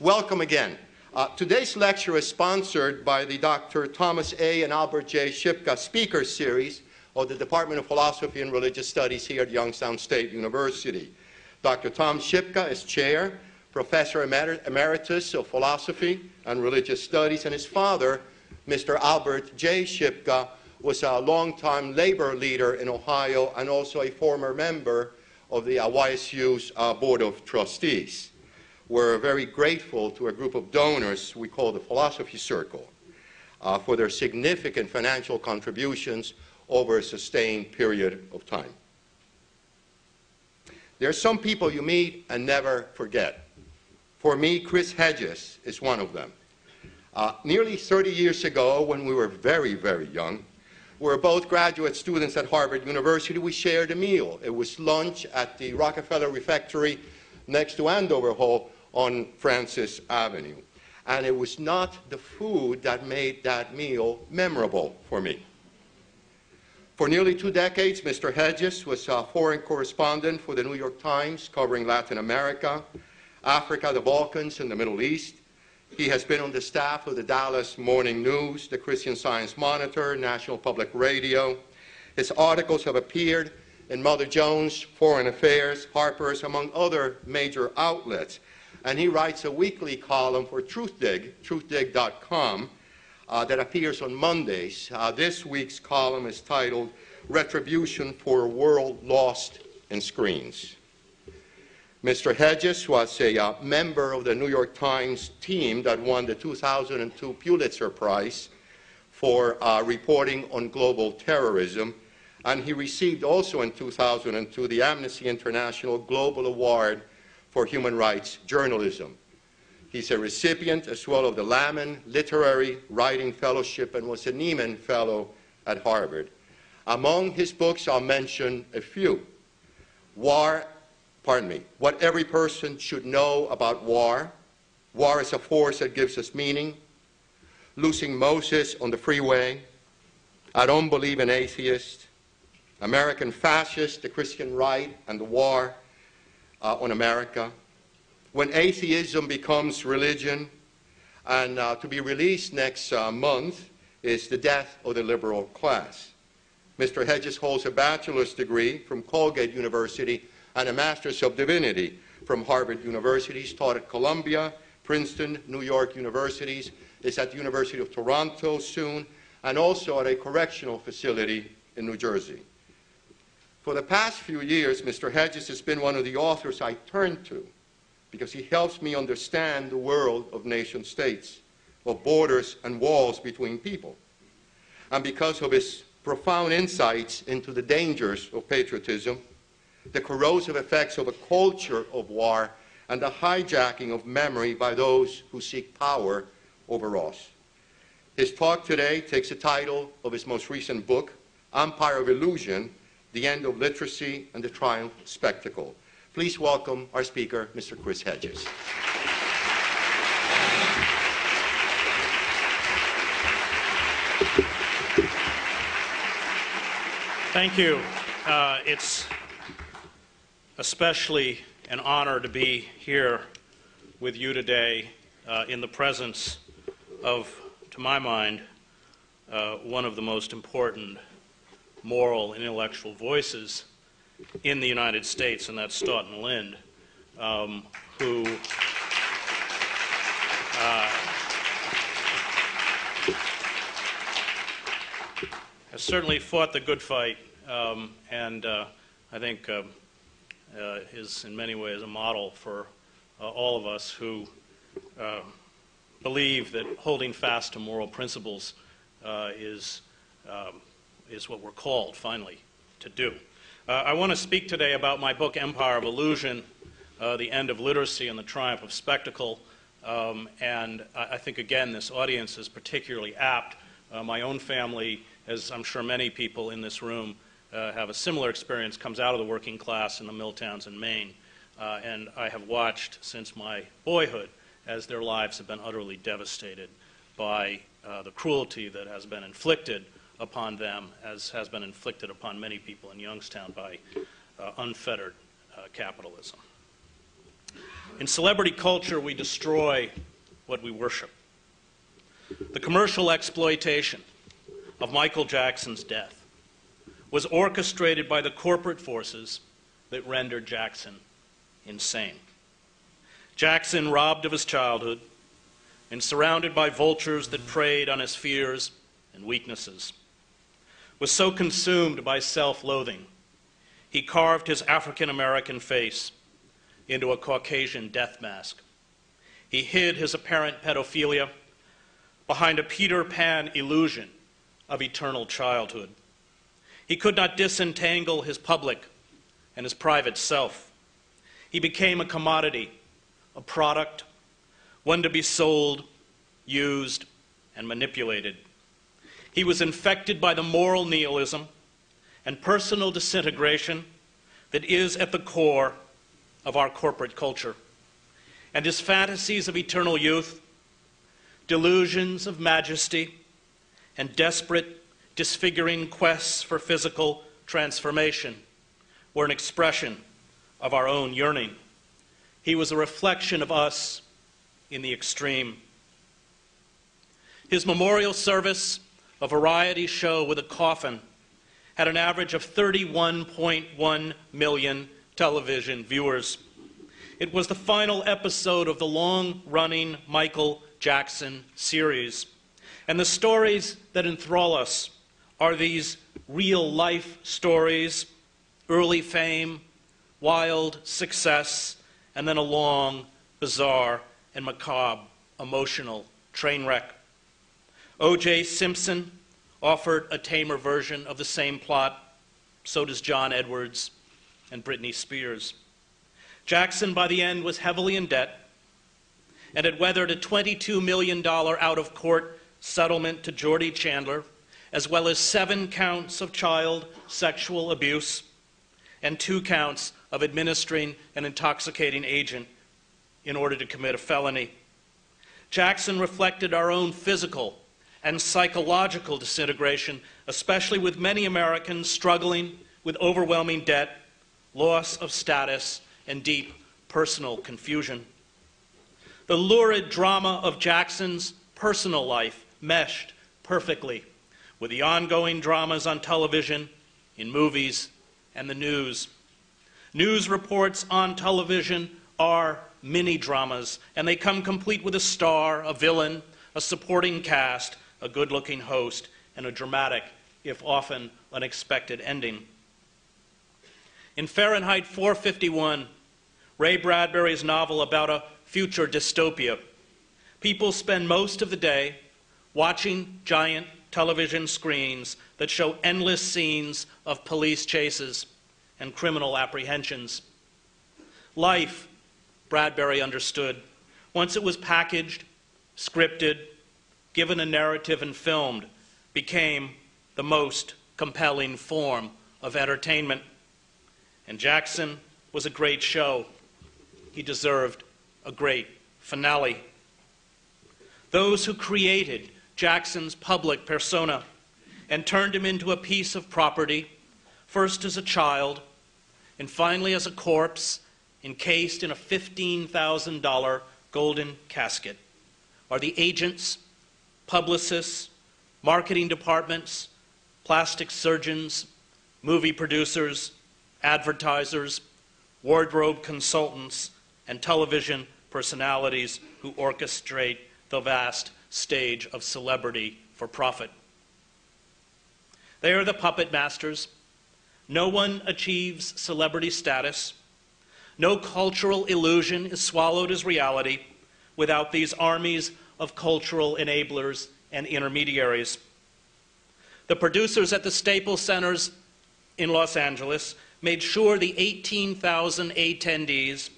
Welcome again. Today's lecture is sponsored by the Dr. Thomas A. and Albert J. Shipka Speaker Series of the Department of Philosophy and Religious Studies here at Youngstown State University. Dr. Tom Shipka is Chair, Professor Emeritus of Philosophy and Religious Studies, and his father, Mr. Albert J. Shipka, was a longtime labor leader in Ohio and also a former member of the YSU's Board of Trustees. We're very grateful to a group of donors we call the Philosophy Circle for their significant financial contributions over a sustained period of time. There are some people you meet and never forget. For me, Chris Hedges is one of them. Nearly 30 years ago, when we were very, very young, we were both graduate students at Harvard University. We shared a meal. It was lunch at the Rockefeller Refectory next to Andover Hall on Francis Avenue. And it was not the food that made that meal memorable for me. For nearly 2 decades, Mr. Hedges was a foreign correspondent for the New York Times, covering Latin America, Africa, the Balkans, and the Middle East. He has been on the staff of the Dallas Morning News, the Christian Science Monitor, National Public Radio. His articles have appeared in Mother Jones, Foreign Affairs, Harper's, among other major outlets. And he writes a weekly column for TruthDig, truthdig.com, that appears on Mondays. This week's column is titled Retribution for a World Lost in Screens. Mr. Hedges was a member of the New York Times team that won the 2002 Pulitzer Prize for reporting on global terrorism, and he received also in 2002 the Amnesty International Global Award for Human Rights Journalism. He's a recipient as well of the Lamon Literary Writing Fellowship and was a Nieman Fellow at Harvard. Among his books, I'll mention a few. What Every Person Should Know About War. War is a Force That Gives Us Meaning. Losing Moses on the Freeway. I Don't Believe in Atheists. American Fascist, the Christian Right, and the War on America. When Atheism Becomes Religion, and to be released next month is The Death of the Liberal Class. Mr. Hedges holds a bachelor's degree from Colgate University and a master's of divinity from Harvard University. He's taught at Columbia, Princeton, New York universities, is at the University of Toronto soon, and also at a correctional facility in New Jersey. For the past few years, Mr. Hedges has been one of the authors I turn to because he helps me understand the world of nation-states, of borders and walls between people, and because of his profound insights into the dangers of patriotism, the corrosive effects of a culture of war, and the hijacking of memory by those who seek power over us. His talk today takes the title of his most recent book, Empire of Illusion, The End of Literacy and the Triumph of Spectacle. Please welcome our speaker, Mr. Chris Hedges. Thank you. It's especially an honor to be here with you today in the presence of, to my mind, one of the most important moral and intellectual voices in the United States, and that's Stoughton Lynd, who has certainly fought the good fight, and I think is in many ways a model for all of us who believe that holding fast to moral principles is what we're called, finally, to do. I want to speak today about my book, Empire of Illusion, The End of Literacy and the Triumph of Spectacle, and I think, again, this audience is particularly apt. My own family, as I'm sure many people in this room have a similar experience, comes out of the working class in the mill towns in Maine, and I have watched since my boyhood as their lives have been utterly devastated by the cruelty that has been inflicted upon them, as has been inflicted upon many people in Youngstown by unfettered capitalism. In celebrity culture, we destroy what we worship. The commercial exploitation of Michael Jackson's death was orchestrated by the corporate forces that rendered Jackson insane. Jackson, robbed of his childhood and surrounded by vultures that preyed on his fears and weaknesses, was so consumed by self-loathing, he carved his African-American face into a Caucasian death mask. He hid his apparent pedophilia behind a Peter Pan illusion of eternal childhood. He could not disentangle his public and his private self. He became a commodity, a product, one to be sold, used, and manipulated. He was infected by the moral nihilism and personal disintegration that is at the core of our corporate culture. And his fantasies of eternal youth, delusions of majesty, and desperate, disfiguring quests for physical transformation were an expression of our own yearning. He was a reflection of us in the extreme. His memorial service, a variety show with a coffin, had an average of 31.1 million television viewers. It was the final episode of the long-running Michael Jackson series. And the stories that enthrall us are these real-life stories, early fame, wild success, and then a long, bizarre, and macabre emotional train wreck. O.J. Simpson offered a tamer version of the same plot. So does John Edwards and Britney Spears. Jackson, by the end, was heavily in debt and had weathered a $22 million out-of-court settlement to Jordy Chandler, as well as 7 counts of child sexual abuse and 2 counts of administering an intoxicating agent in order to commit a felony. Jackson reflected our own physical and psychological disintegration, especially with many Americans struggling with overwhelming debt, loss of status, and deep personal confusion. The lurid drama of Jackson's personal life meshed perfectly with the ongoing dramas on television, in movies, and the news. News reports on television are mini-dramas, and they come complete with a star, a villain, a supporting cast, a good-looking host, and a dramatic, if often unexpected, ending. In Fahrenheit 451, Ray Bradbury's novel about a future dystopia, people spend most of the day watching giant television screens that show endless scenes of police chases and criminal apprehensions. Life, Bradbury understood, once it was packaged, scripted, given a narrative and filmed, became the most compelling form of entertainment. And Jackson was a great show. He deserved a great finale. Those who created Jackson's public persona and turned him into a piece of property, first as a child and finally as a corpse encased in a $15,000 golden casket, are the agents, publicists, marketing departments, plastic surgeons, movie producers, advertisers, wardrobe consultants, and television personalities who orchestrate the vast stage of celebrity for profit. They are the puppet masters. No one achieves celebrity status. No cultural illusion is swallowed as reality without these armies of cultural enablers and intermediaries. The producers at the Staples Centers in Los Angeles made sure the 18,000 attendees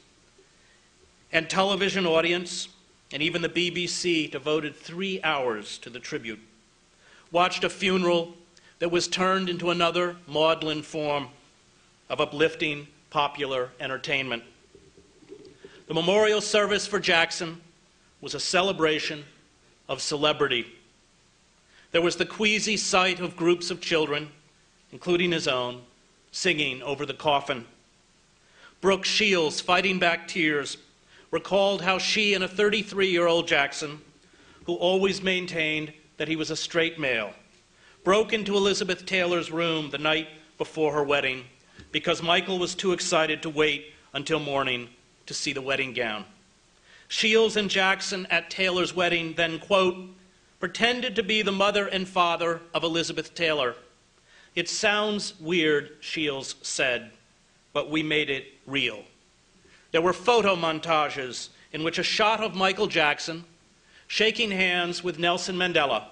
and television audience, and even the BBC, devoted 3 hours to the tribute, watched a funeral that was turned into another maudlin form of uplifting popular entertainment. The memorial service for Jackson was a celebration of celebrity. There was the queasy sight of groups of children, including his own, singing over the coffin. Brooke Shields, fighting back tears, recalled how she and a 33-year-old Jackson, who always maintained that he was a straight male, broke into Elizabeth Taylor's room the night before her wedding because Michael was too excited to wait until morning to see the wedding gown. Shields and Jackson at Taylor's wedding then, quote, pretended to be the mother and father of Elizabeth Taylor. It sounds weird, Shields said, but we made it real. There were photo montages in which a shot of Michael Jackson shaking hands with Nelson Mandela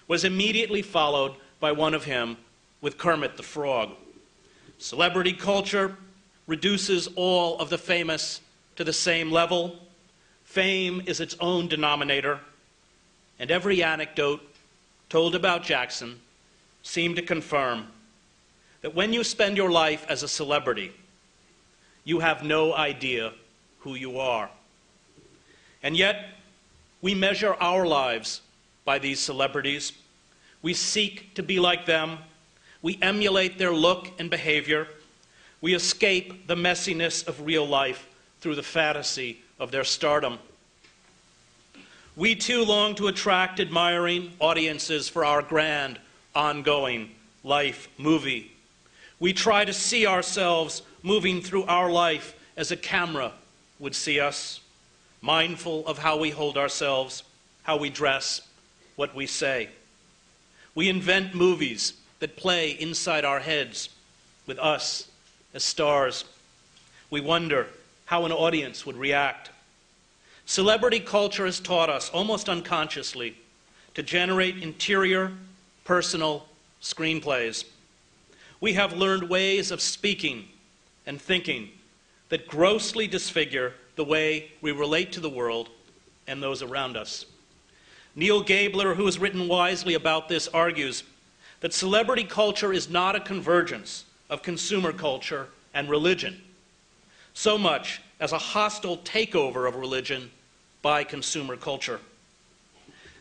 was immediately followed by one of him with Kermit the Frog. Celebrity culture reduces all of the famous to the same level. Fame is its own denominator, and every anecdote told about Jackson seemed to confirm that when you spend your life as a celebrity, you have no idea who you are. And yet, we measure our lives by these celebrities. We seek to be like them. We emulate their look and behavior. We escape the messiness of real life through the fantasy of their stardom. We too long to attract admiring audiences for our grand, ongoing life movie. We try to see ourselves moving through our life as a camera would see us, mindful of how we hold ourselves, how we dress, what we say. We invent movies that play inside our heads with us as stars. We wonder how an audience would react. Celebrity culture has taught us, almost unconsciously, to generate interior, personal screenplays. We have learned ways of speaking and thinking that grossly disfigure the way we relate to the world and those around us. Neil Gabler, who has written wisely about this, argues that celebrity culture is not a convergence of consumer culture and religion, so much as a hostile takeover of religion by consumer culture.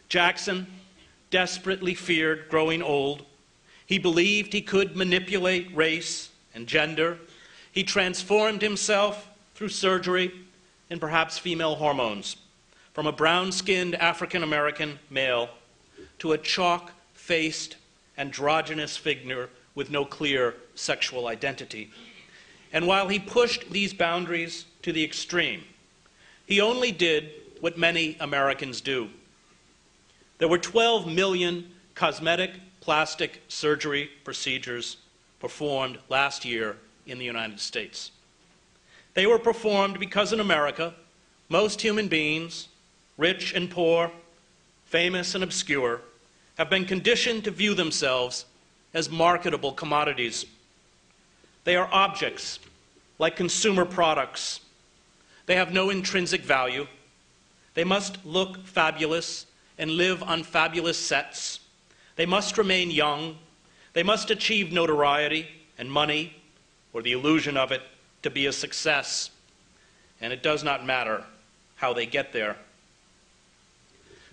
Jackson desperately feared growing old. He believed he could manipulate race and gender. He transformed himself through surgery and perhaps female hormones from a brown-skinned African-American male to a chalk-faced, androgynous figure with no clear sexual identity. And while he pushed these boundaries to the extreme, he only did what many Americans do. There were 12 million cosmetic plastic surgery procedures performed last year in the United States. They were performed because in America, most human beings, rich and poor, famous and obscure, have been conditioned to view themselves as marketable commodities. They are objects, like consumer products. They have no intrinsic value. They must look fabulous and live on fabulous sets. They must remain young. They must achieve notoriety and money, or the illusion of it, to be a success. And it does not matter how they get there.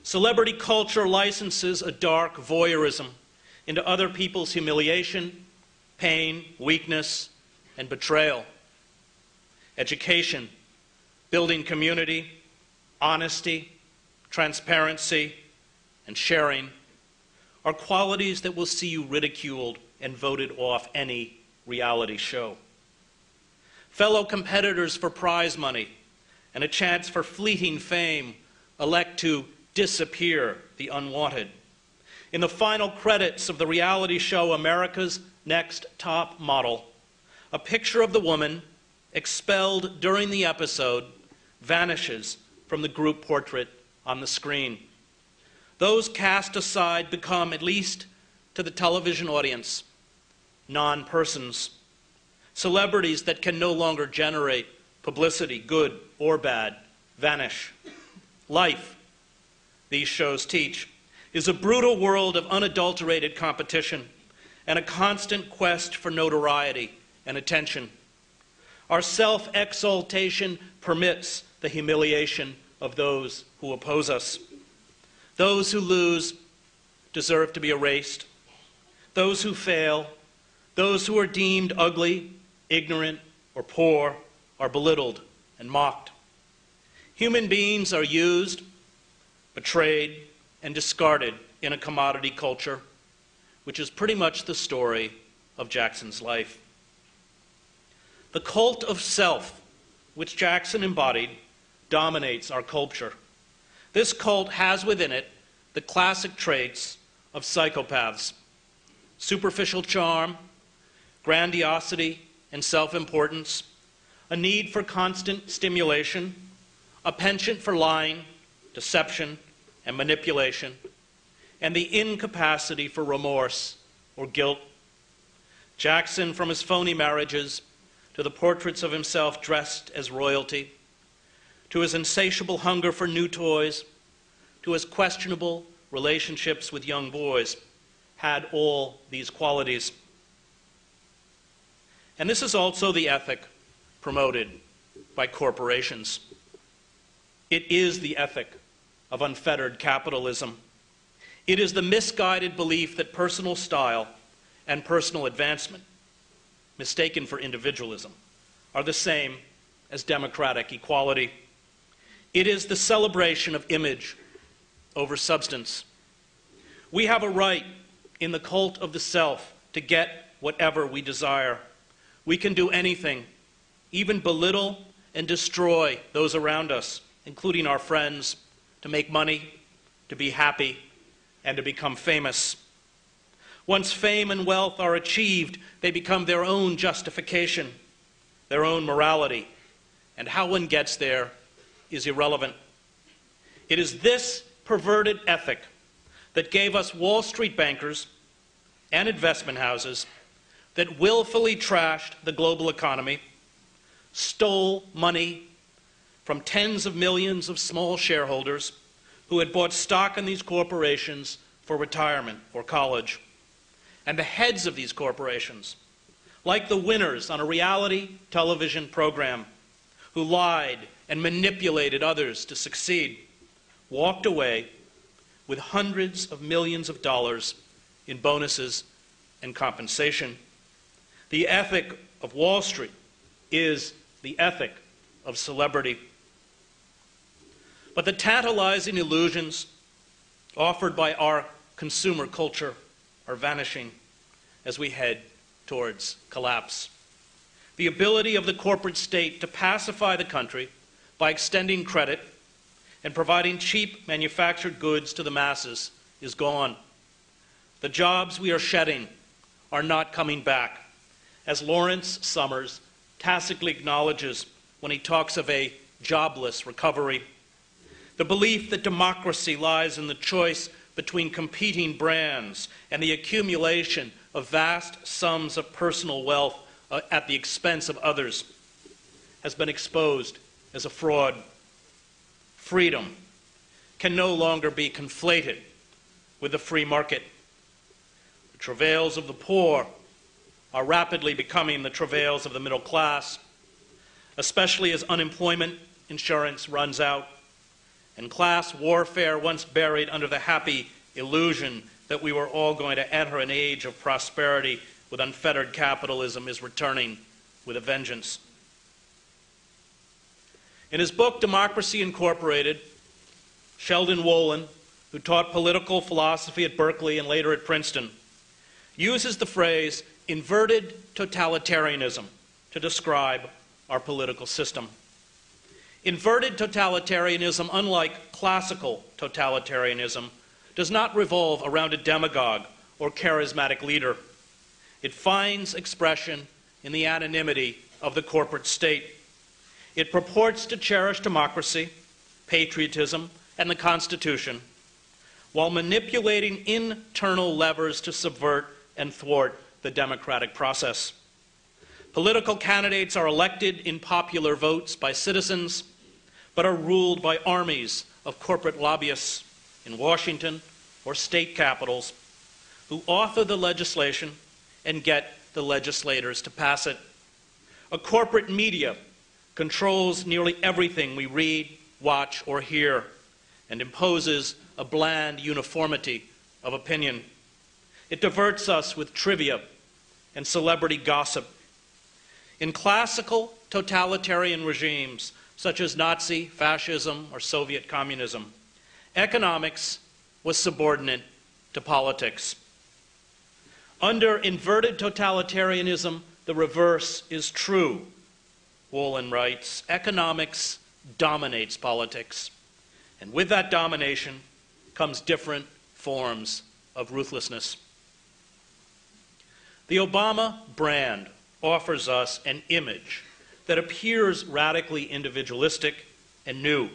Celebrity culture licenses a dark voyeurism into other people's humiliation, pain, weakness, and betrayal. Education, building community, honesty, transparency, and sharing are qualities that will see you ridiculed and voted off any reality show. Fellow competitors for prize money and a chance for fleeting fame elect to disappear the unwanted. In the final credits of the reality show America's Next Top Model, a picture of the woman expelled during the episode vanishes from the group portrait on the screen. Those cast aside become, at least to the television audience, non-persons. Celebrities that can no longer generate publicity, good or bad, vanish. Life, these shows teach, is a brutal world of unadulterated competition and a constant quest for notoriety and attention. Our self-exaltation permits the humiliation of those who oppose us. Those who lose deserve to be erased. Those who fail, those who are deemed ugly, ignorant, or poor, are belittled and mocked. Human beings are used, betrayed, and discarded in a commodity culture, which is pretty much the story of Jackson's life. The cult of self, which Jackson embodied, dominates our culture. This cult has within it the classic traits of psychopaths: superficial charm, grandiosity and self-importance, a need for constant stimulation, a penchant for lying, deception, and manipulation, and the incapacity for remorse or guilt. Jackson, from his phony marriages to the portraits of himself dressed as royalty, to his insatiable hunger for new toys, to his questionable relationships with young boys, had all these qualities. And this is also the ethic promoted by corporations. It is the ethic of unfettered capitalism. It is the misguided belief that personal style and personal advancement, mistaken for individualism, are the same as democratic equality. It is the celebration of image over substance. We have a right in the cult of the self to get whatever we desire. We can do anything, even belittle and destroy those around us, including our friends, to make money, to be happy, and to become famous. Once fame and wealth are achieved, they become their own justification, their own morality, and how one gets there is irrelevant. It is this perverted ethic that gave us Wall Street bankers and investment houses that willfully trashed the global economy, stole money from tens of millions of small shareholders who had bought stock in these corporations for retirement or college. And the heads of these corporations, like the winners on a reality television program, who lied and manipulated others to succeed, walked away with hundreds of millions of dollars in bonuses and compensation. The ethic of Wall Street is the ethic of celebrity. But the tantalizing illusions offered by our consumer culture are vanishing as we head towards collapse. The ability of the corporate state to pacify the country by extending credit and providing cheap manufactured goods to the masses is gone. The jobs we are shedding are not coming back, as Lawrence Summers tacitly acknowledges when he talks of a jobless recovery. The belief that democracy lies in the choice between competing brands and the accumulation of vast sums of personal wealth at the expense of others has been exposed as a fraud. Freedom can no longer be conflated with the free market. The travails of the poor are rapidly becoming the travails of the middle class, especially as unemployment insurance runs out and class warfare, once buried under the happy illusion that we were all going to enter an age of prosperity with unfettered capitalism, is returning with a vengeance. In his book, Democracy Incorporated, Sheldon Wolin, who taught political philosophy at Berkeley and later at Princeton, uses the phrase inverted totalitarianism to describe our political system. Inverted totalitarianism, unlike classical totalitarianism, does not revolve around a demagogue or charismatic leader. It finds expression in the anonymity of the corporate state. It purports to cherish democracy, patriotism, and the Constitution, while manipulating internal levers to subvert and thwart the democratic process. Political candidates are elected in popular votes by citizens, but are ruled by armies of corporate lobbyists in Washington or state capitals who author the legislation and get the legislators to pass it. A corporate media controls nearly everything we read, watch, or hear, and imposes a bland uniformity of opinion. It diverts us with trivia and celebrity gossip. In classical totalitarian regimes, such as Nazi, fascism, or Soviet communism, economics was subordinate to politics. Under inverted totalitarianism, the reverse is true, Wolin writes. Economics dominates politics. And with that domination comes different forms of ruthlessness. The Obama brand offers us an image that appears radically individualistic and new.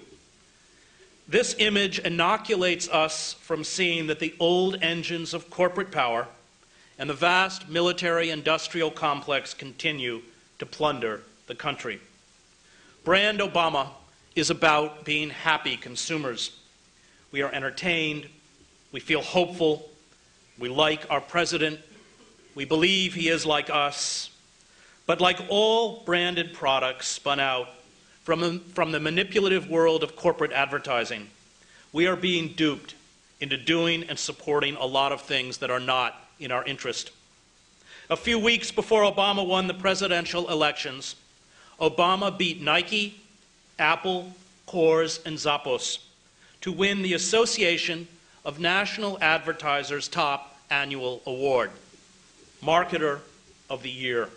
This image inoculates us from seeing that the old engines of corporate power and the vast military-industrial complex continue to plunder the country. Brand Obama is about being happy consumers. We are entertained, we feel hopeful, we like our president, we believe he is like us. But like all branded products spun out from the manipulative world of corporate advertising, we are being duped into doing and supporting a lot of things that are not in our interest. A few weeks before Obama won the presidential elections, Obama beat Nike, Apple, Coors, and Zappos to win the Association of National Advertisers' top annual award, Marketer of the Year.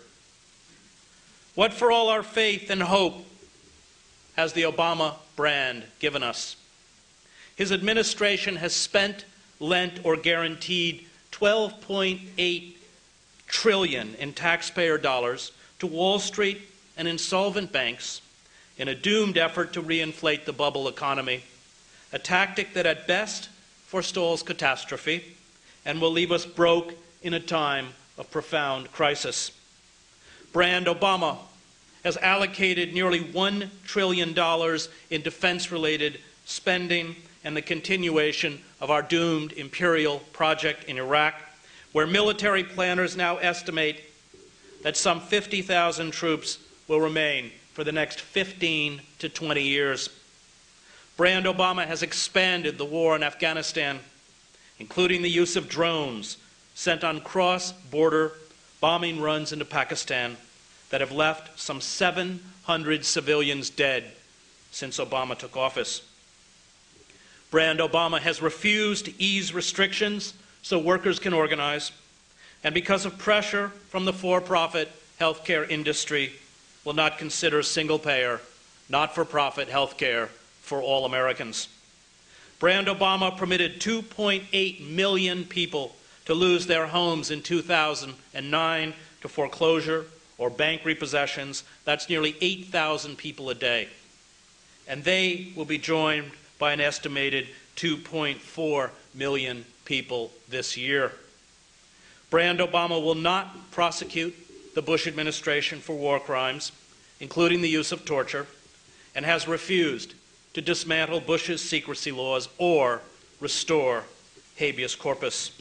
What for all our faith and hope has the Obama brand given us? His administration has spent, lent, or guaranteed $12.8 trillion in taxpayer dollars to Wall Street and insolvent banks in a doomed effort to reinflate the bubble economy, a tactic that at best forestalls catastrophe and will leave us broke in a time of profound crisis. Brand Obama has allocated nearly $1 trillion in defense-related spending and the continuation of our doomed imperial project in Iraq, where military planners now estimate that some 50,000 troops will remain for the next 15 to 20 years. Brand Obama has expanded the war in Afghanistan, including the use of drones sent on cross-border bombing runs into Pakistan that have left some 700 civilians dead since Obama took office. Brand Obama has refused to ease restrictions so workers can organize, and because of pressure from the for-profit healthcare industry, will not consider single-payer, not-for-profit healthcare for all Americans. Brand Obama permitted 2.8 million people to lose their homes in 2009 to foreclosure or bank repossessions. That's nearly 8,000 people a day. And they will be joined by an estimated 2.4 million people this year. Brand Obama will not prosecute the Bush administration for war crimes, including the use of torture, and has refused to dismantle Bush's secrecy laws or restore habeas corpus.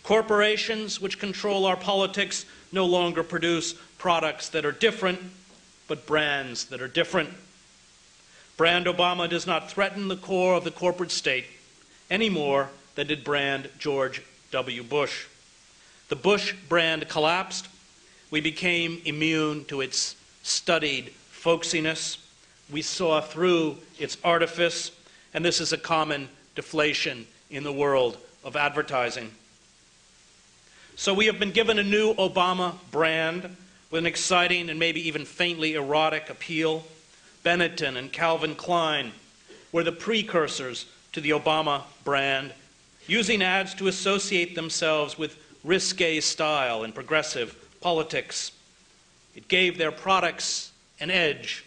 Corporations which control our politics no longer produce products that are different, but brands that are different. Brand Obama does not threaten the core of the corporate state any more than did brand George W. Bush. The Bush brand collapsed. We became immune to its studied folksiness. We saw through its artifice, and this is a common deflation in the world of advertising. So we have been given a new Obama brand with an exciting and maybe even faintly erotic appeal. Benetton and Calvin Klein were the precursors to the Obama brand, using ads to associate themselves with risque style and progressive politics. It gave their products an edge,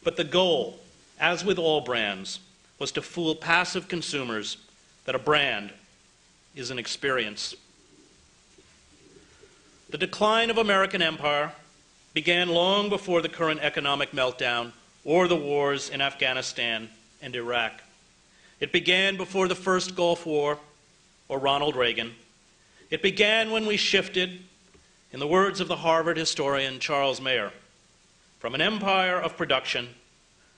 but the goal, as with all brands, was to fool passive consumers that a brand is an experience. The decline of American empire began long before the current economic meltdown or the wars in Afghanistan and Iraq. It began before the first Gulf War or Ronald Reagan. It began when we shifted, in the words of the Harvard historian Charles Mayer, from an empire of production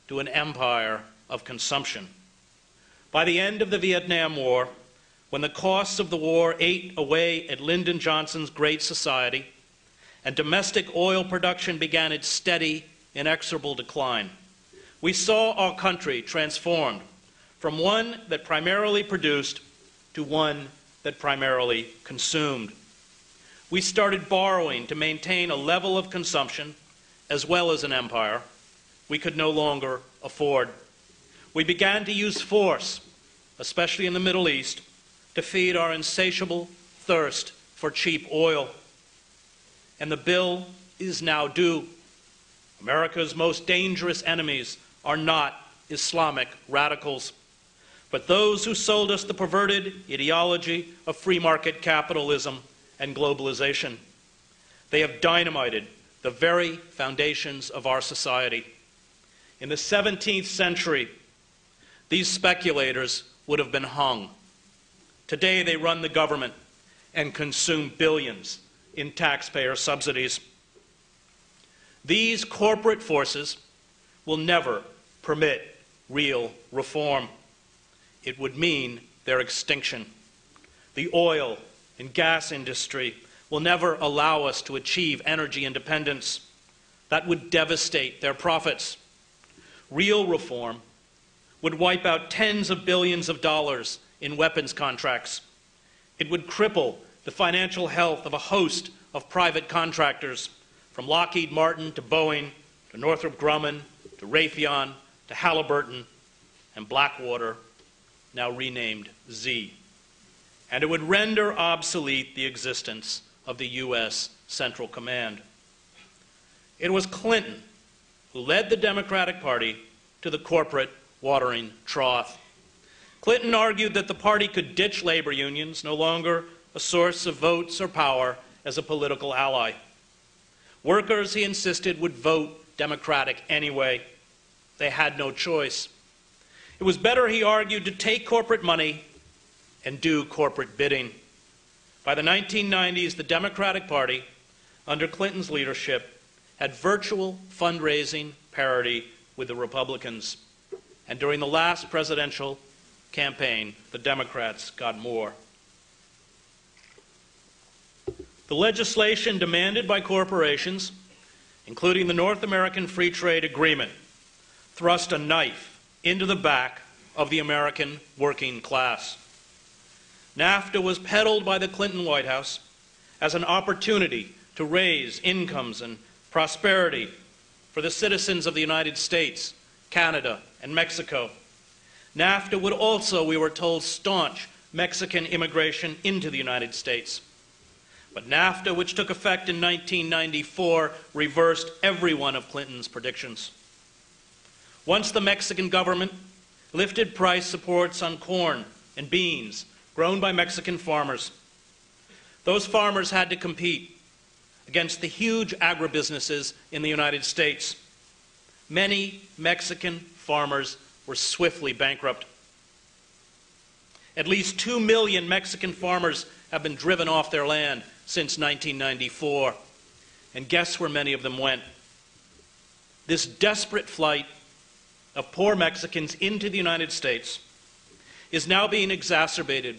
to an empire of consumption. By the end of the Vietnam War, when the costs of the war ate away at Lyndon Johnson's Great Society, and domestic oil production began its steady, inexorable decline. We saw our country transformed from one that primarily produced to one that primarily consumed. We started borrowing to maintain a level of consumption as well as an empire we could no longer afford. We began to use force, especially in the Middle East, to feed our insatiable thirst for cheap oil. And the bill is now due. America's most dangerous enemies are not Islamic radicals, but those who sold us the perverted ideology of free market capitalism and globalization. They have dynamited the very foundations of our society. In the 17th century, these speculators would have been hung. Today, they run the government and consume billions in taxpayer subsidies. These corporate forces will never permit real reform. It would mean their extinction. The oil and gas industry will never allow us to achieve energy independence. That would devastate their profits. Real reform would wipe out tens of billions of dollars in weapons contracts. It would cripple the financial health of a host of private contractors, from Lockheed Martin to Boeing to Northrop Grumman to Raytheon to Halliburton and Blackwater, now renamed Z. And it would render obsolete the existence of the U.S. Central Command. It was Clinton who led the Democratic Party to the corporate watering trough. Clinton argued that the party could ditch labor unions, no longer a source of votes or power, as a political ally. Workers, he insisted, would vote Democratic anyway. They had no choice. It was better, he argued, to take corporate money and do corporate bidding. By the 1990s, the Democratic Party, under Clinton's leadership, had virtual fundraising parity with the Republicans. And during the last presidential campaign, the Democrats got more. The legislation demanded by corporations, including the North American Free Trade Agreement, thrust a knife into the back of the American working class. NAFTA was peddled by the Clinton White House as an opportunity to raise incomes and prosperity for the citizens of the United States, Canada, and Mexico. NAFTA would also, we were told, staunch Mexican immigration into the United States. But NAFTA, which took effect in 1994, reversed every one of Clinton's predictions. Once the Mexican government lifted price supports on corn and beans grown by Mexican farmers, those farmers had to compete against the huge agribusinesses in the United States. Many Mexican farmers were swiftly bankrupt. At least 2 million Mexican farmers have been driven off their land since 1994. And guess where many of them went? This desperate flight of poor Mexicans into the United States is now being exacerbated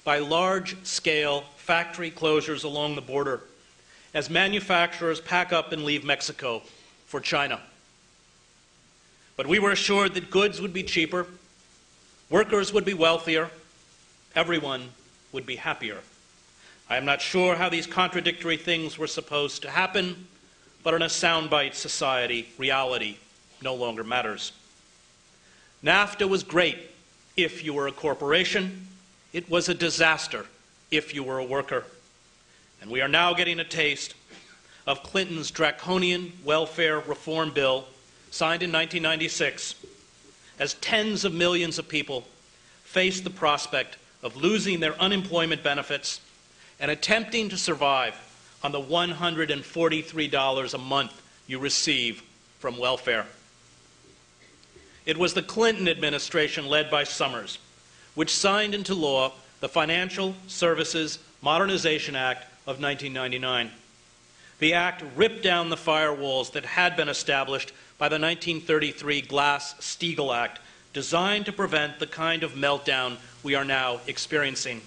by large-scale factory closures along the border as manufacturers pack up and leave Mexico for China. But we were assured that goods would be cheaper, workers would be wealthier, everyone would be happier. I am not sure how these contradictory things were supposed to happen, but in a soundbite society, reality no longer matters. NAFTA was great if you were a corporation. It was a disaster if you were a worker. And we are now getting a taste of Clinton's draconian welfare reform bill, signed in 1996, as tens of millions of people face the prospect of losing their unemployment benefits and attempting to survive on the $143 a month you receive from welfare. It was the Clinton administration, led by Summers, which signed into law the Financial Services Modernization Act of 1999. The act ripped down the firewalls that had been established by the 1933 Glass-Steagall Act, designed to prevent the kind of meltdown we are now experiencing.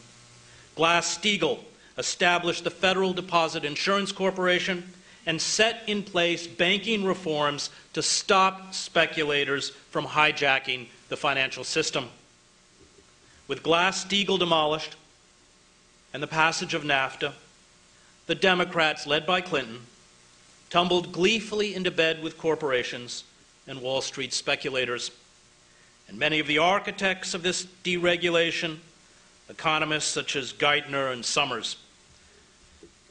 Glass-Steagall established the Federal Deposit Insurance Corporation, and set in place banking reforms to stop speculators from hijacking the financial system. With Glass-Steagall demolished and the passage of NAFTA, the Democrats, led by Clinton, tumbled gleefully into bed with corporations and Wall Street speculators. And many of the architects of this deregulation, economists such as Geithner and Summers,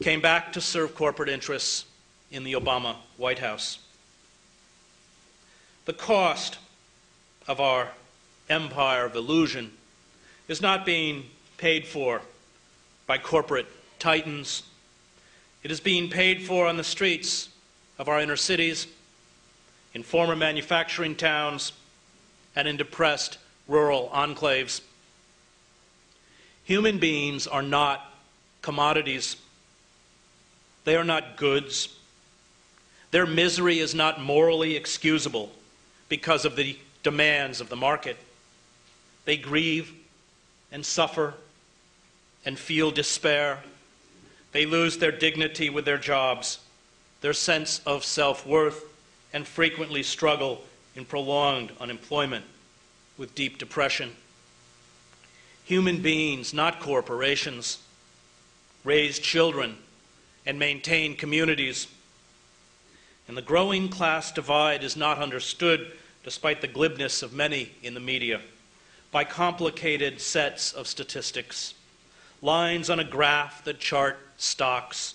came back to serve corporate interests in the Obama White House. The cost of our empire of illusion is not being paid for by corporate titans. It is being paid for on the streets of our inner cities, in former manufacturing towns, and in depressed rural enclaves. Human beings are not commodities. They are not goods. Their misery is not morally excusable because of the demands of the market. They grieve and suffer and feel despair. They lose their dignity with their jobs, their sense of self-worth, and frequently struggle in prolonged unemployment with deep depression. Human beings, not corporations, raise children and maintain communities. And the growing class divide is not understood, despite the glibness of many in the media, by complicated sets of statistics, lines on a graph that chart stocks,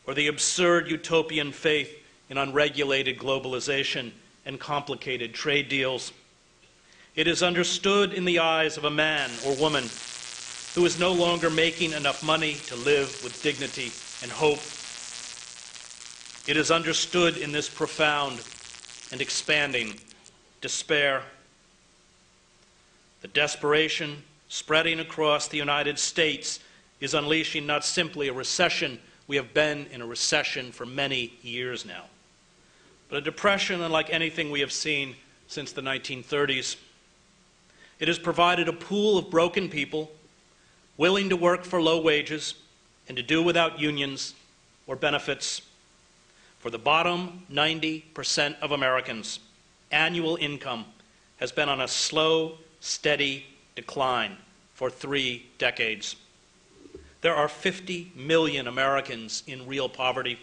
or the absurd utopian faith in unregulated globalization and complicated trade deals. It is understood in the eyes of a man or woman who is no longer making enough money to live with dignity and hope. It is understood in this profound and expanding despair. The desperation spreading across the United States is unleashing not simply a recession. We have been in a recession for many years now, but a depression unlike anything we have seen since the 1930s. It has provided a pool of broken people willing to work for low wages and to do without unions or benefits. For the bottom 90% of Americans, annual income has been on a slow, steady decline for 3 decades. There are 50 million Americans in real poverty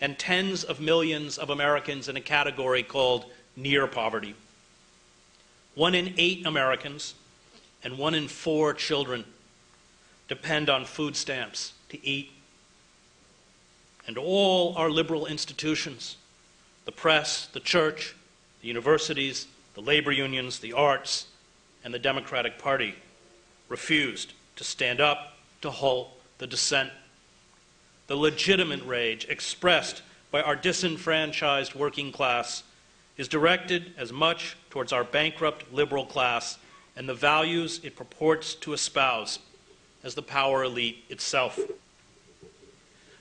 and tens of millions of Americans in a category called near poverty. 1 in 8 Americans and 1 in 4 children depend on food stamps to eat. And all our liberal institutions, the press, the church, the universities, the labor unions, the arts, and the Democratic Party, refused to stand up to halt the descent. The legitimate rage expressed by our disenfranchised working class is directed as much towards our bankrupt liberal class and the values it purports to espouse as the power elite itself.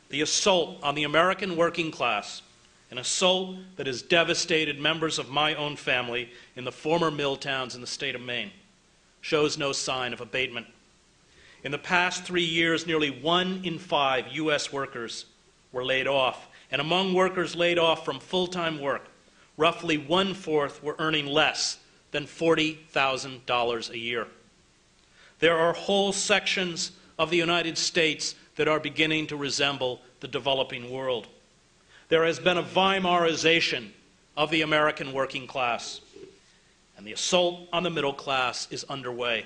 The assault on the American working class, an assault that has devastated members of my own family in the former mill towns in the state of Maine, shows no sign of abatement. In the past 3 years, nearly 1 in 5 U.S. workers were laid off, and among workers laid off from full-time work, roughly 1/4 were earning less than $40,000 a year. There are whole sections of the United States that are beginning to resemble the developing world. There has been a Weimarization of the American working class, and the assault on the middle class is underway.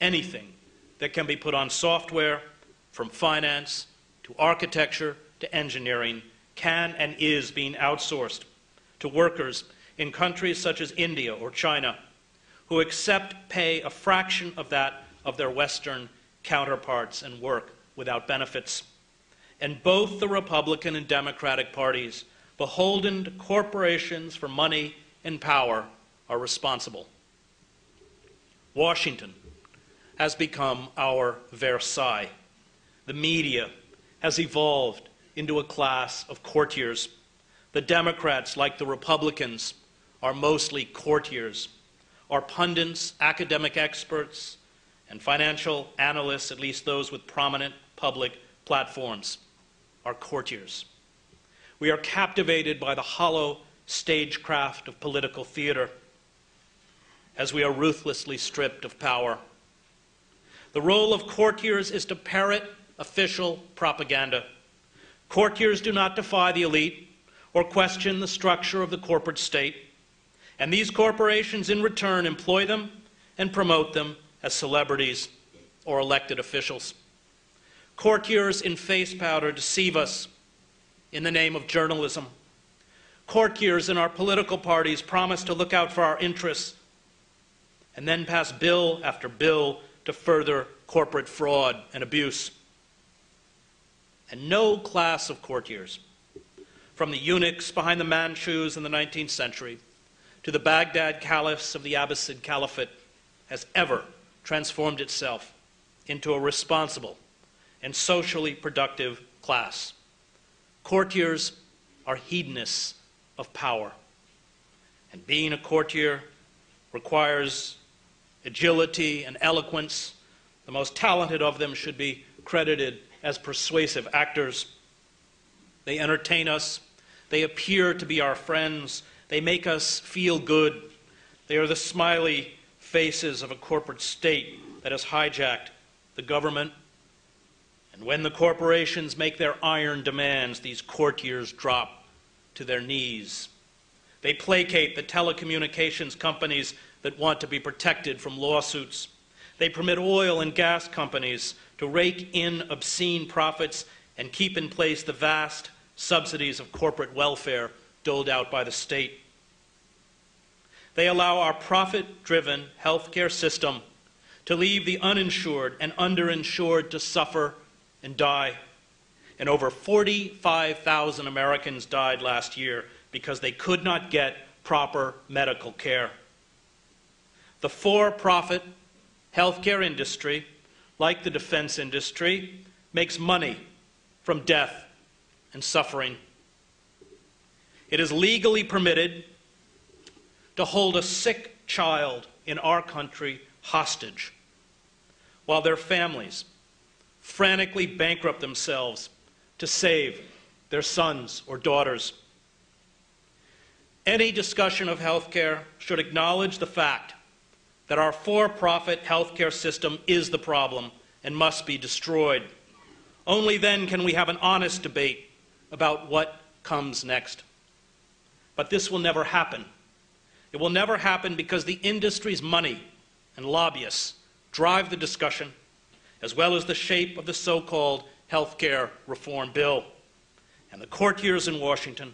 Anything that can be put on software, from finance to architecture to engineering, can and is being outsourced to workers in countries such as India or China, who accept pay a fraction of that of their Western counterparts and work without benefits. And both the Republican and Democratic parties, beholden to corporations for money and power, are responsible. Washington has become our Versailles. The media has evolved into a class of courtiers. The Democrats, like the Republicans, are mostly courtiers. Our pundits, academic experts, and financial analysts, at least those with prominent public platforms are courtiers. We are captivated by the hollow stagecraft of political theater as we are ruthlessly stripped of power. The role of courtiers is to parrot official propaganda. Courtiers do not defy the elite or question the structure of the corporate state, and these corporations in return employ them and promote them as celebrities or elected officials. Courtiers in face powder deceive us in the name of journalism. Courtiers in our political parties promise to look out for our interests and then pass bill after bill to further corporate fraud and abuse. And no class of courtiers, from the eunuchs behind the Manchus in the 19th century to the Baghdad caliphs of the Abbasid Caliphate, has ever transformed itself into a responsible and socially productive class. Courtiers are hedonists of power, and being a courtier requires agility and eloquence. The most talented of them should be credited as persuasive actors. They entertain us. They appear to be our friends. They make us feel good. They are the smiley faces of a corporate state that has hijacked the government. And when the corporations make their iron demands, these courtiers drop to their knees. They placate the telecommunications companies that want to be protected from lawsuits. They permit oil and gas companies to rake in obscene profits and keep in place the vast subsidies of corporate welfare doled out by the state. They allow our profit-driven healthcare system to leave the uninsured and underinsured to suffer and die. And over 45,000 Americans died last year because they could not get proper medical care. The for-profit healthcare industry, like the defense industry, makes money from death and suffering. It is legally permitted to hold a sick child in our country hostage while their families frantically bankrupt themselves to save their sons or daughters. Any discussion of healthcare should acknowledge the fact that our for-profit healthcare system is the problem and must be destroyed. Only then can we have an honest debate about what comes next. But this will never happen. It will never happen because the industry's money and lobbyists drive the discussion, as well as the shape of the so-called healthcare reform bill. And the courtiers in Washington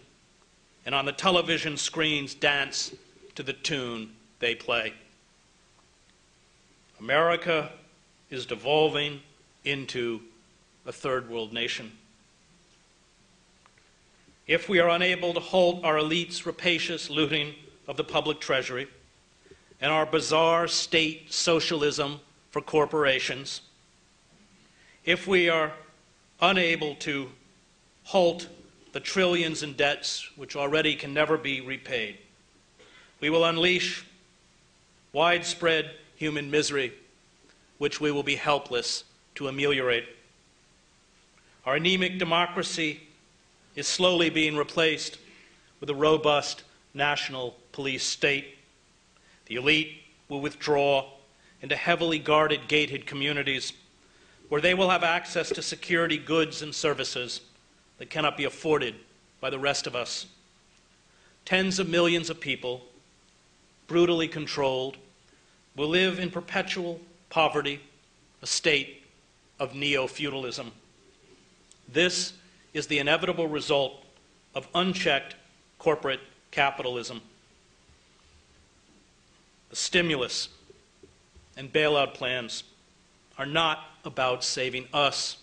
and on the television screens dance to the tune they play. America is devolving into a third world nation. If we are unable to halt our elites' rapacious looting of the public treasury and our bizarre state socialism for corporations, if we are unable to halt the trillions in debts which already can never be repaid, we will unleash widespread human misery which we will be helpless to ameliorate. Our anemic democracy is slowly being replaced with a robust national police state. The elite will withdraw into heavily guarded, gated communities where they will have access to security goods and services that cannot be afforded by the rest of us. Tens of millions of people, brutally controlled, will live in perpetual poverty, a state of neo-feudalism. This is the inevitable result of unchecked corporate capitalism. The stimulus and bailout plans are not about saving us.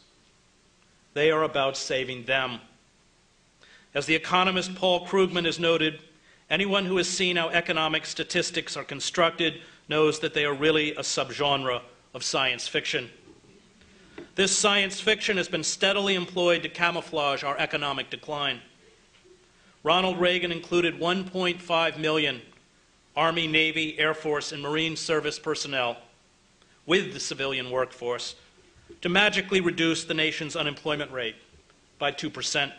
They are about saving them. As the economist Paul Krugman has noted, anyone who has seen how economic statistics are constructed knows that they are really a subgenre of science fiction. This science fiction has been steadily employed to camouflage our economic decline. Ronald Reagan included 1.5 million Army, Navy, Air Force, and Marine service personnel with the civilian workforce to magically reduce the nation's unemployment rate by 2%.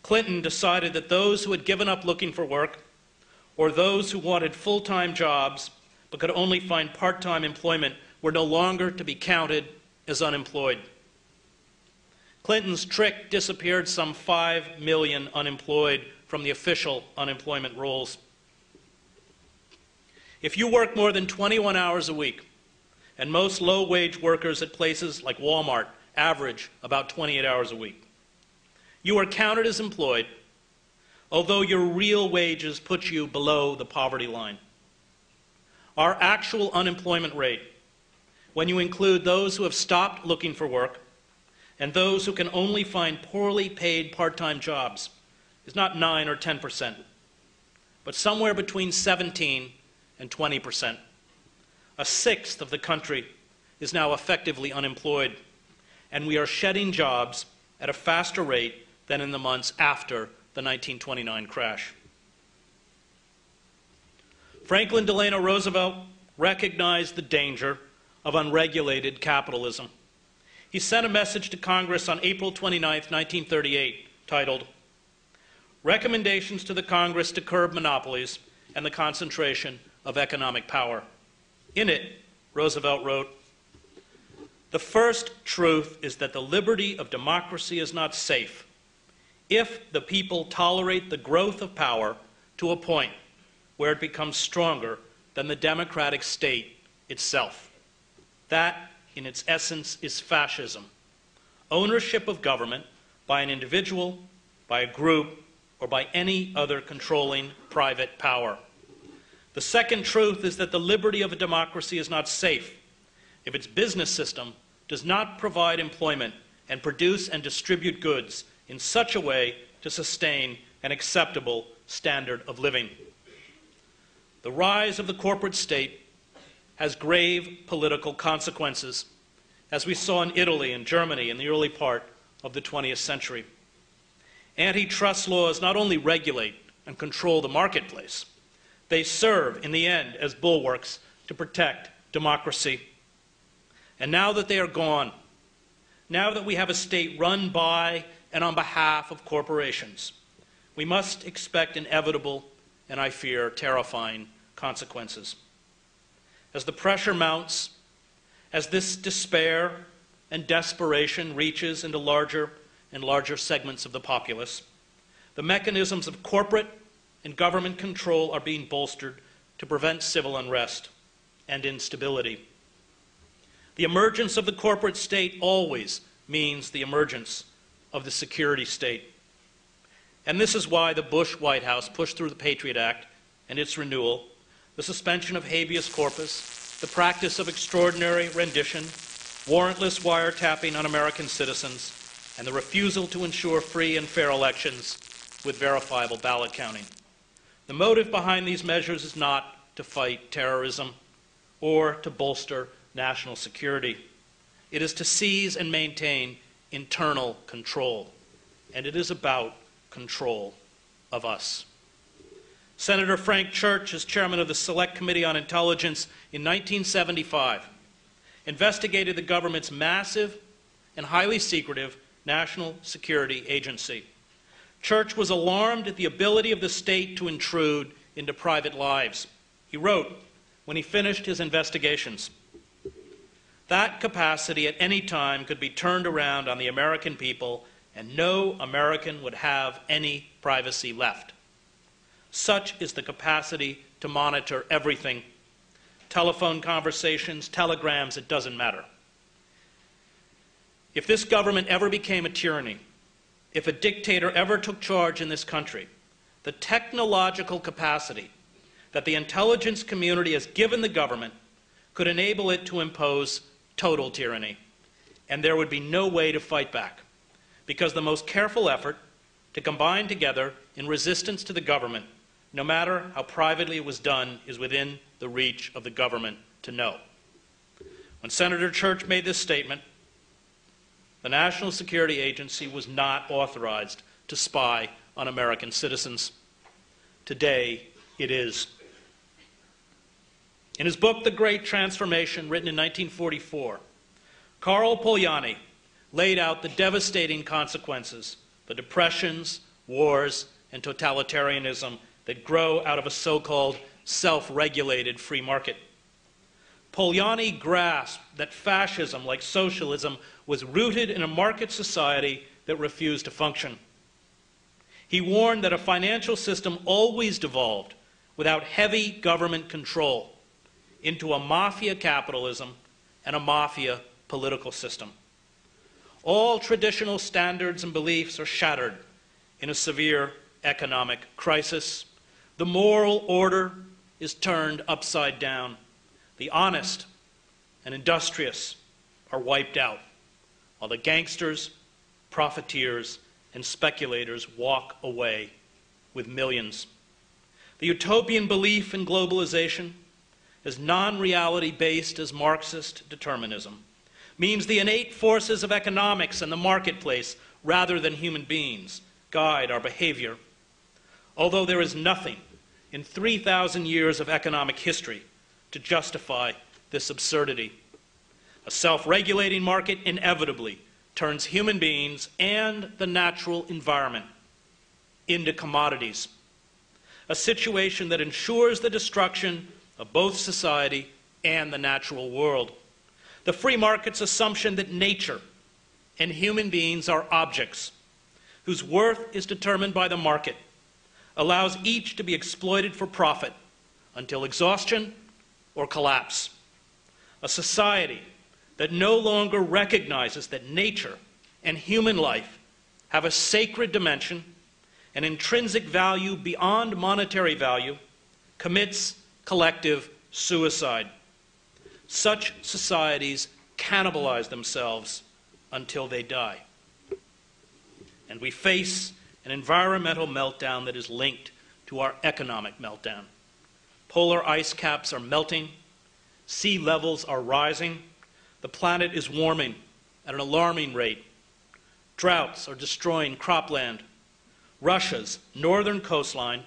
Clinton decided that those who had given up looking for work, or those who wanted full-time jobs but could only find part-time employment, were no longer to be counted as unemployed. Clinton's trick disappeared some 5 million unemployed from the official unemployment rolls. If you work more than 21 hours a week, and most low-wage workers at places like Walmart average about 28 hours a week, you are counted as employed, although your real wages put you below the poverty line. Our actual unemployment rate, when you include those who have stopped looking for work and those who can only find poorly paid part-time jobs, is not 9 or 10%, but somewhere between 17 and 20%. A sixth of the country is now effectively unemployed, and we are shedding jobs at a faster rate than in the months after the 1929 crash. Franklin Delano Roosevelt recognized the danger of unregulated capitalism. He sent a message to Congress on April 29, 1938, titled, "Recommendations to the Congress to Curb Monopolies and the Concentration of Economic Power." In it, Roosevelt wrote, "The first truth is that the liberty of democracy is not safe if the people tolerate the growth of power to a point where it becomes stronger than the democratic state itself. That, in its essence, is fascism. Ownership of government by an individual, by a group, or by any other controlling private power. The second truth is that the liberty of a democracy is not safe if its business system does not provide employment and produce and distribute goods in such a way to sustain an acceptable standard of living. The rise of the corporate state has grave political consequences, as we saw in Italy and Germany in the early part of the 20th century. Antitrust laws not only regulate and control the marketplace, they serve, in the end, as bulwarks to protect democracy. And now that they are gone, now that we have a state run by and on behalf of corporations, we must expect inevitable, and I fear, terrifying consequences. As the pressure mounts, as this despair and desperation reaches into larger and larger segments of the populace, the mechanisms of corporate and government control are being bolstered to prevent civil unrest and instability. The emergence of the corporate state always means the emergence of the security state. And this is why the Bush White House pushed through the Patriot Act and its renewal, the suspension of habeas corpus, the practice of extraordinary rendition, warrantless wiretapping on American citizens, and the refusal to ensure free and fair elections with verifiable ballot counting. The motive behind these measures is not to fight terrorism or to bolster national security. It is to seize and maintain internal control, and it is about control of us. Senator Frank Church, as chairman of the Select Committee on Intelligence in 1975, investigated the government's massive and highly secretive National Security Agency. Church was alarmed at the ability of the state to intrude into private lives. He wrote, when he finished his investigations, "That capacity at any time could be turned around on the American people, and no American would have any privacy left. Such is the capacity to monitor everything. Telephone conversations, telegrams, it doesn't matter. If this government ever became a tyranny, if a dictator ever took charge in this country, the technological capacity that the intelligence community has given the government could enable it to impose total tyranny, and there would be no way to fight back, because the most careful effort to combine together in resistance to the government, no matter how privately it was done, is within the reach of the government to know." When Senator Church made this statement, the National Security Agency was not authorized to spy on American citizens. Today, it is. In his book, The Great Transformation, written in 1944, Karl Polanyi laid out the devastating consequences, the depressions, wars, and totalitarianism that grow out of a so-called self-regulated free market. Polanyi grasped that fascism, like socialism, was rooted in a market society that refused to function. He warned that a financial system always devolved without heavy government control into a mafia capitalism and a mafia political system. All traditional standards and beliefs are shattered in a severe economic crisis. The moral order is turned upside down. The honest and industrious are wiped out, while the gangsters, profiteers, and speculators walk away with millions. The utopian belief in globalization, as non-reality based as Marxist determinism, means the innate forces of economics and the marketplace, rather than human beings, guide our behavior. Although there is nothing in 3,000 years of economic history to justify this absurdity. A self-regulating market inevitably turns human beings and the natural environment into commodities, a situation that ensures the destruction of both society and the natural world. The free market's assumption that nature and human beings are objects whose worth is determined by the market allows each to be exploited for profit until exhaustion or collapse. A society that no longer recognizes that nature and human life have a sacred dimension, an intrinsic value beyond monetary value, commits collective suicide. Such societies cannibalize themselves until they die. And we face an environmental meltdown that is linked to our economic meltdown. Polar ice caps are melting, sea levels are rising, the planet is warming at an alarming rate. Droughts are destroying cropland. Russia's northern coastline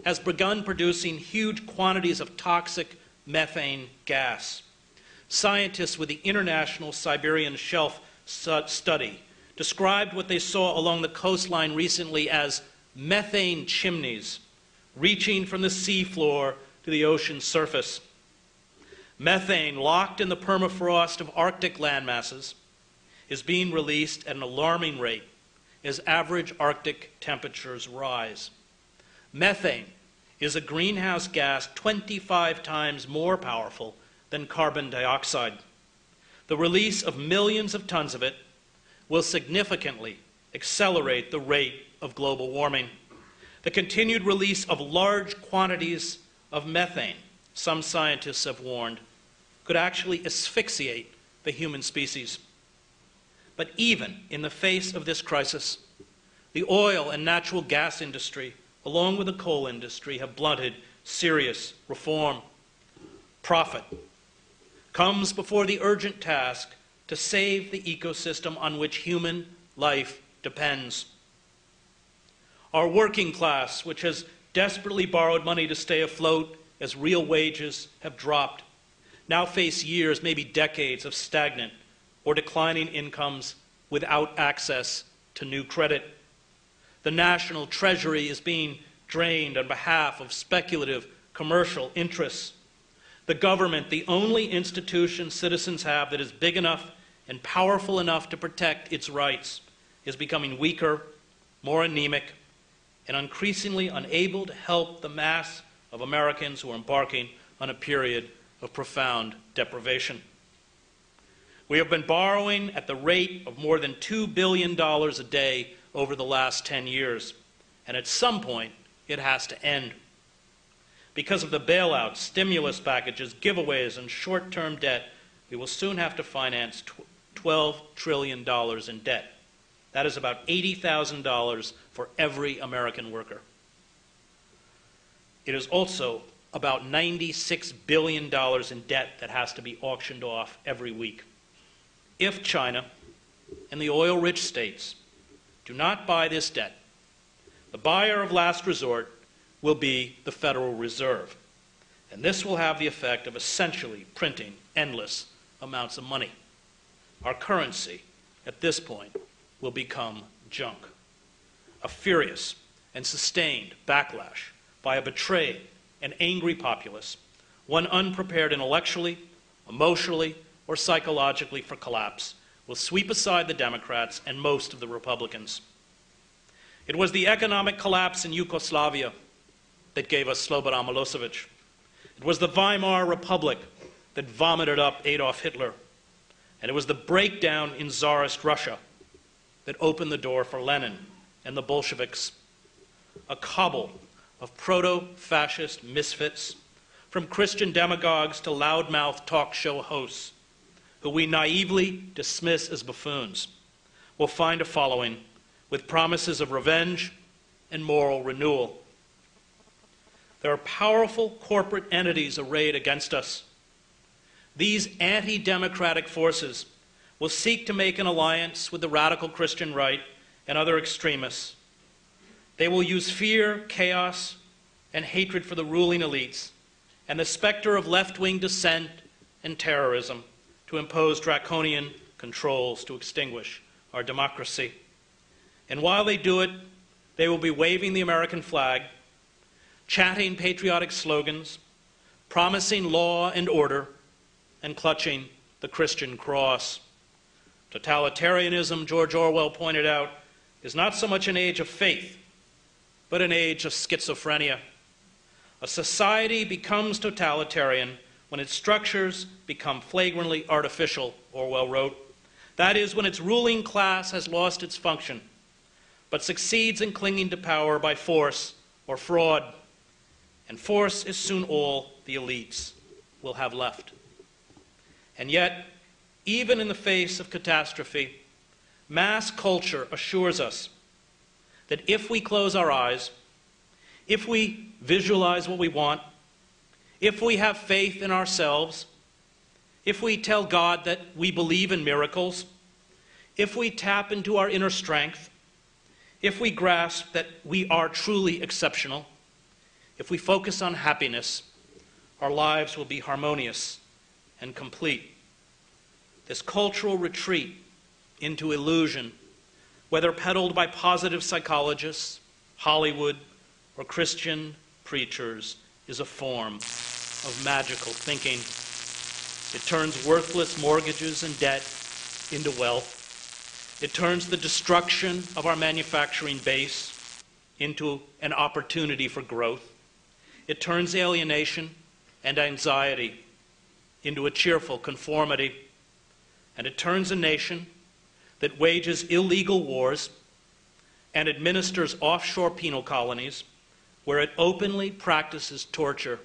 has begun producing huge quantities of toxic methane gas. Scientists with the International Siberian Shelf Study described what they saw along the coastline recently as methane chimneys reaching from the seafloor to the ocean surface. Methane locked in the permafrost of Arctic landmasses is being released at an alarming rate as average Arctic temperatures rise. Methane is a greenhouse gas 25 times more powerful than carbon dioxide. The release of millions of tons of it will significantly accelerate the rate of global warming. The continued release of large quantities of methane, some scientists have warned, could actually asphyxiate the human species. But even in the face of this crisis, the oil and natural gas industry, along with the coal industry, have blunted serious reform. Profit comes before the urgent task to save the ecosystem on which human life depends. Our working class, which has desperately borrowed money to stay afloat as real wages have dropped, now face years, maybe decades, of stagnant or declining incomes without access to new credit. The national treasury is being drained on behalf of speculative commercial interests. The government, the only institution citizens have that is big enough and powerful enough to protect its rights, is becoming weaker, more anemic, and increasingly unable to help the mass of Americans who are embarking on a period of profound deprivation. We have been borrowing at the rate of more than $2 billion a day over the last 10 years, and at some point it has to end. Because of the bailouts, stimulus packages, giveaways, and short-term debt, we will soon have to finance $12 trillion in debt. That is about $80,000 for every American worker. It is also about $96 billion in debt that has to be auctioned off every week. If China and the oil-rich states do not buy this debt, the buyer of last resort will be the Federal Reserve, and this will have the effect of essentially printing endless amounts of money. our currency, at this point, will become junk. A furious and sustained backlash by a betrayed and angry populace, one unprepared intellectually, emotionally, or psychologically for collapse, will sweep aside the Democrats and most of the Republicans. It was the economic collapse in Yugoslavia that gave us Slobodan Milosevic. It was the Weimar Republic that vomited up Adolf Hitler. And it was the breakdown in Tsarist Russia that opened the door for Lenin and the Bolsheviks. A cabal of proto-fascist misfits, from Christian demagogues to loudmouth talk show hosts, who we naively dismiss as buffoons, will find a following with promises of revenge and moral renewal. There are powerful corporate entities arrayed against us. These anti-democratic forces will seek to make an alliance with the radical Christian right and other extremists. They will use fear, chaos, and hatred for the ruling elites and the specter of left-wing dissent and terrorism to impose draconian controls to extinguish our democracy. And while they do it, they will be waving the American flag, chanting patriotic slogans, promising law and order, and clutching the Christian cross. Totalitarianism, George Orwell pointed out, is not so much an age of faith, but an age of schizophrenia. A society becomes totalitarian when its structures become flagrantly artificial, Orwell wrote. That is, when its ruling class has lost its function, but succeeds in clinging to power by force or fraud. And force is soon all the elites will have left. And yet, even in the face of catastrophe, mass culture assures us that if we close our eyes, if we visualize what we want, if we have faith in ourselves, if we tell God that we believe in miracles, if we tap into our inner strength, if we grasp that we are truly exceptional, if we focus on happiness, our lives will be harmonious and complete. This cultural retreat into illusion, whether peddled by positive psychologists, Hollywood, or Christian preachers, is a form of magical thinking. It turns worthless mortgages and debt into wealth. It turns the destruction of our manufacturing base into an opportunity for growth. It turns alienation and anxiety into a cheerful conformity. And it turns a nation that wages illegal wars and administers offshore penal colonies where it openly practices torture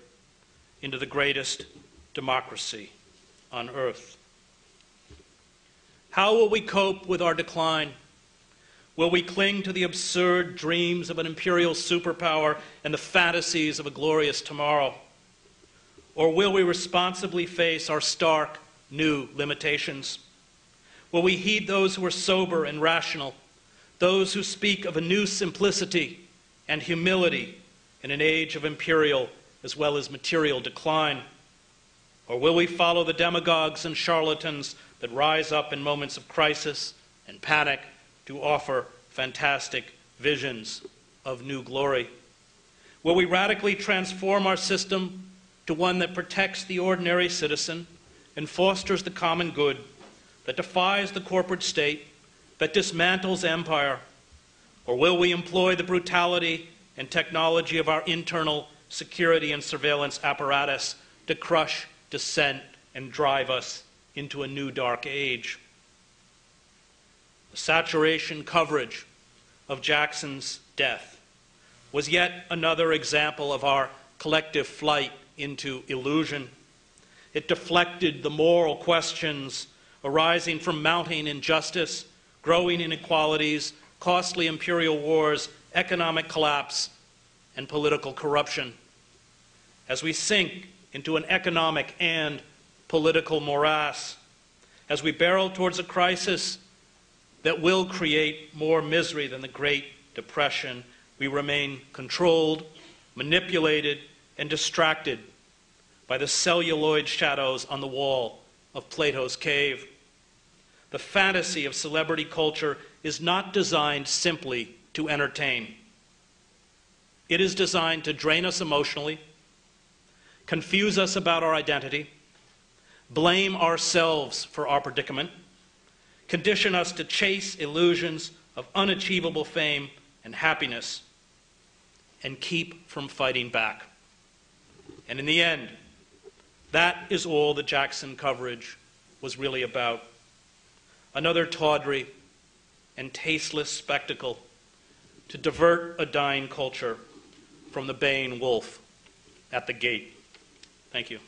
into the greatest democracy on earth. How will we cope with our decline? Will we cling to the absurd dreams of an imperial superpower and the fantasies of a glorious tomorrow? Or will we responsibly face our stark new limitations? Will we heed those who are sober and rational, those who speak of a new simplicity and humility in an age of imperial as well as material decline? Or will we follow the demagogues and charlatans that rise up in moments of crisis and panic to offer fantastic visions of new glory? Will we radically transform our system to one that protects the ordinary citizen and fosters the common good, that defies the corporate state, that dismantles empire? Or will we employ the brutality and technology of our internal security and surveillance apparatus to crush dissent and drive us into a new dark age? The saturation coverage of Jackson's death was yet another example of our collective flight into illusion. It deflected the moral questions arising from mounting injustice, growing inequalities, costly imperial wars, economic collapse, and political corruption. As we sink into an economic and political morass, as we barrel towards a crisis that will create more misery than the Great Depression, we remain controlled, manipulated, and distracted by the celluloid shadows on the wall of Plato's cave. The fantasy of celebrity culture is not designed simply to entertain. It is designed to drain us emotionally, confuse us about our identity, blame ourselves for our predicament, condition us to chase illusions of unachievable fame and happiness, and keep from fighting back. And in the end, that is all the Jackson coverage was really about. Another tawdry and tasteless spectacle to divert a dying culture from the baying wolf at the gate. Thank you.